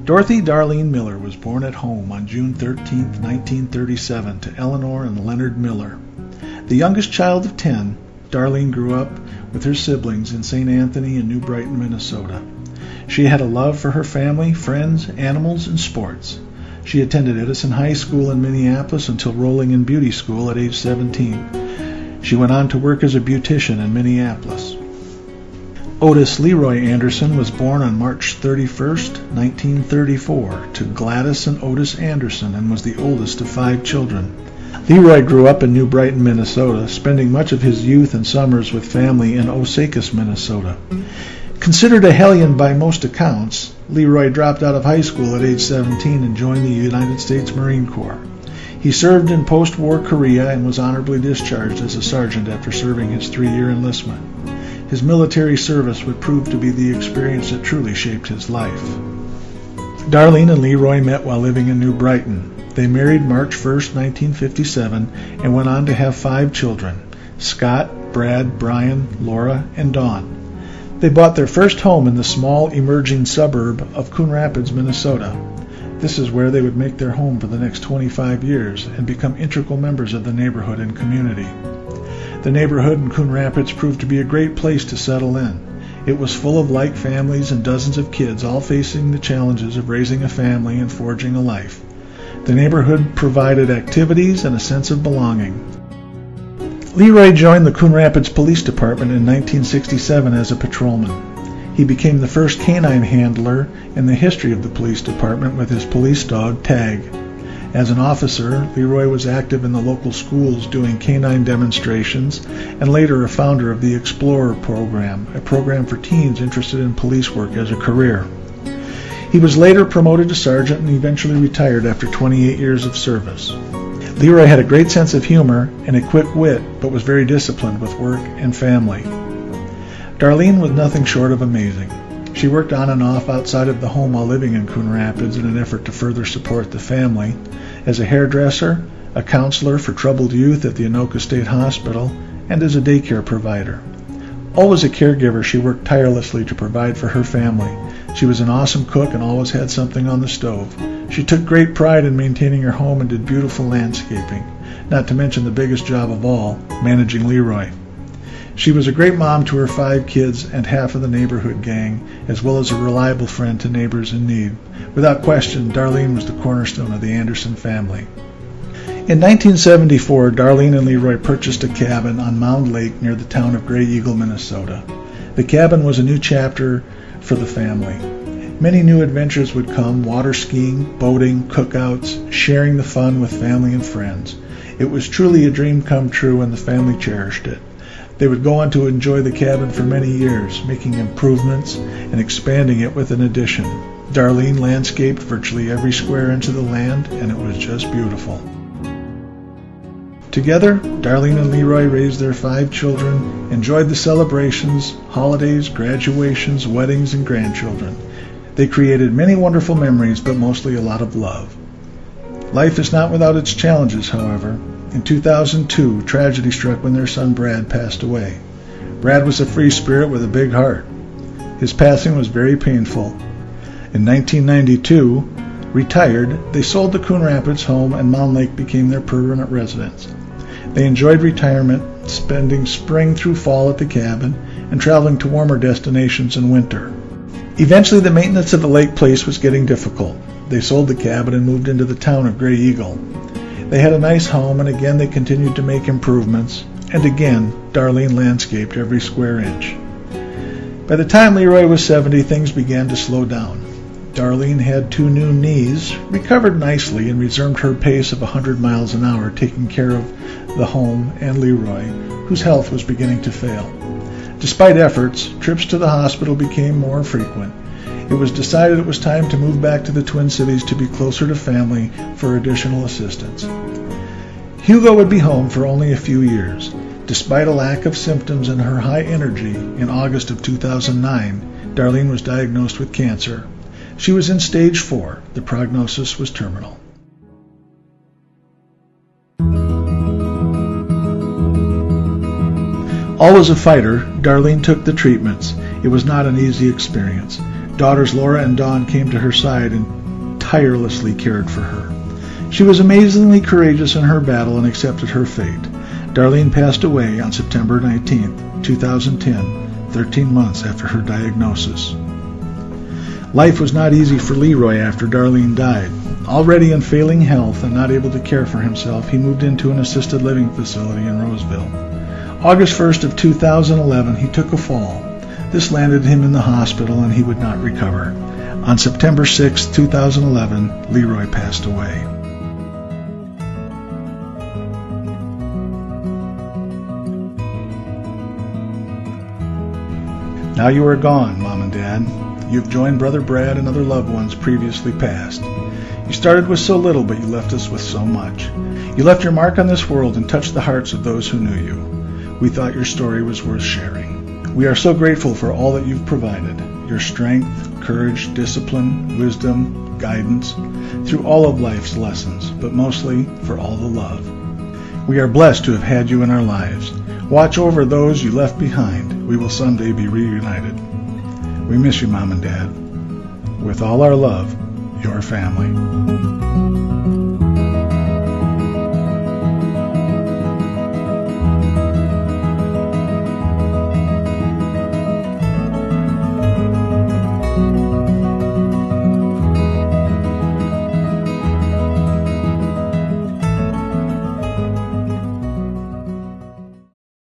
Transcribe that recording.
Dorothy Darlene Miller was born at home on June 13, 1937, to Eleanor and Leonard Miller. The youngest child of 10, Darlene grew up with her siblings in St. Anthony and New Brighton, Minnesota. She had a love for her family, friends, animals, and sports. She attended Edison High School in Minneapolis until enrolling in beauty school at age 17. She went on to work as a beautician in Minneapolis. Otis Leroy Anderson was born on March 31, 1934, to Gladys and Otis Anderson and was the oldest of 5 children. Leroy grew up in New Brighton, Minnesota, spending much of his youth and summers with family in Osakis, Minnesota. Considered a hellion by most accounts, Leroy dropped out of high school at age 17 and joined the United States Marine Corps. He served in post-war Korea and was honorably discharged as a sergeant after serving his 3-year enlistment. His military service would prove to be the experience that truly shaped his life. Darlene and Leroy met while living in New Brighton. They married March 1, 1957, and went on to have 5 children: Scott, Brad, Brian, Laura, and Dawn. They bought their first home in the small, emerging suburb of Coon Rapids, Minnesota. This is where they would make their home for the next 25 years and become integral members of the neighborhood and community. The neighborhood in Coon Rapids proved to be a great place to settle in. It was full of like families and dozens of kids, all facing the challenges of raising a family and forging a life. The neighborhood provided activities and a sense of belonging. Leroy joined the Coon Rapids Police Department in 1967 as a patrolman. He became the first canine handler in the history of the police department with his police dog, Tag. As an officer, Leroy was active in the local schools doing canine demonstrations and later a founder of the Explorer program, a program for teens interested in police work as a career. He was later promoted to sergeant and eventually retired after 28 years of service. Leroy had a great sense of humor and a quick wit, but was very disciplined with work and family. Darlene was nothing short of amazing. She worked on and off outside of the home while living in Coon Rapids in an effort to further support the family, as a hairdresser, a counselor for troubled youth at the Anoka State Hospital, and as a daycare provider. Always a caregiver, she worked tirelessly to provide for her family. She was an awesome cook and always had something on the stove. She took great pride in maintaining her home and did beautiful landscaping, not to mention the biggest job of all, managing Leroy. She was a great mom to her 5 kids and half of the neighborhood gang, as well as a reliable friend to neighbors in need. Without question, Darlene was the cornerstone of the Anderson family. In 1974, Darlene and Leroy purchased a cabin on Mound Lake near the town of Gray Eagle, Minnesota. The cabin was a new chapter for the family. Many new adventures would come: water skiing, boating, cookouts, sharing the fun with family and friends. It was truly a dream come true, and the family cherished it. They would go on to enjoy the cabin for many years, making improvements and expanding it with an addition. Darlene landscaped virtually every square inch of the land, and it was just beautiful. Together, Darlene and Leroy raised their 5 children, enjoyed the celebrations, holidays, graduations, weddings, and grandchildren. They created many wonderful memories, but mostly a lot of love. Life is not without its challenges, however. In 2002, tragedy struck when their son Brad passed away. Brad was a free spirit with a big heart. His passing was very painful. In 1992, retired, they sold the Coon Rapids home, and Mound Lake became their permanent residence. They enjoyed retirement, spending spring through fall at the cabin and traveling to warmer destinations in winter. Eventually, the maintenance of the lake place was getting difficult. They sold the cabin and moved into the town of Gray Eagle. They had a nice home, and again they continued to make improvements, and again Darlene landscaped every square inch. By the time Leroy was 70, things began to slow down. Darlene had 2 new knees, recovered nicely, and resumed her pace of 100 miles an hour, taking care of the home and Leroy, whose health was beginning to fail. Despite efforts, trips to the hospital became more frequent. It was decided it was time to move back to the Twin Cities to be closer to family for additional assistance. Hugo would be home for only a few years. Despite a lack of symptoms and her high energy, in August of 2009, Darlene was diagnosed with cancer. She was in stage 4. The prognosis was terminal. Always a fighter, Darlene took the treatments. It was not an easy experience. Daughters Laura and Dawn came to her side and tirelessly cared for her. She was amazingly courageous in her battle and accepted her fate. Darlene passed away on September 19, 2010, 13 months after her diagnosis. Life was not easy for Leroy after Darlene died. Already in failing health and not able to care for himself, he moved into an assisted living facility in Roseville. August 1st of 2011, he took a fall. This landed him in the hospital and he would not recover. On September 6, 2011, Leroy passed away. Now you are gone, Mom and Dad. You've joined Brother Brad and other loved ones previously passed. You started with so little, but you left us with so much. You left your mark on this world and touched the hearts of those who knew you. We thought your story was worth sharing. We are so grateful for all that you've provided, your strength, courage, discipline, wisdom, guidance, through all of life's lessons, but mostly for all the love. We are blessed to have had you in our lives. Watch over those you left behind. We will someday be reunited. We miss you, Mom and Dad. With all our love, your family.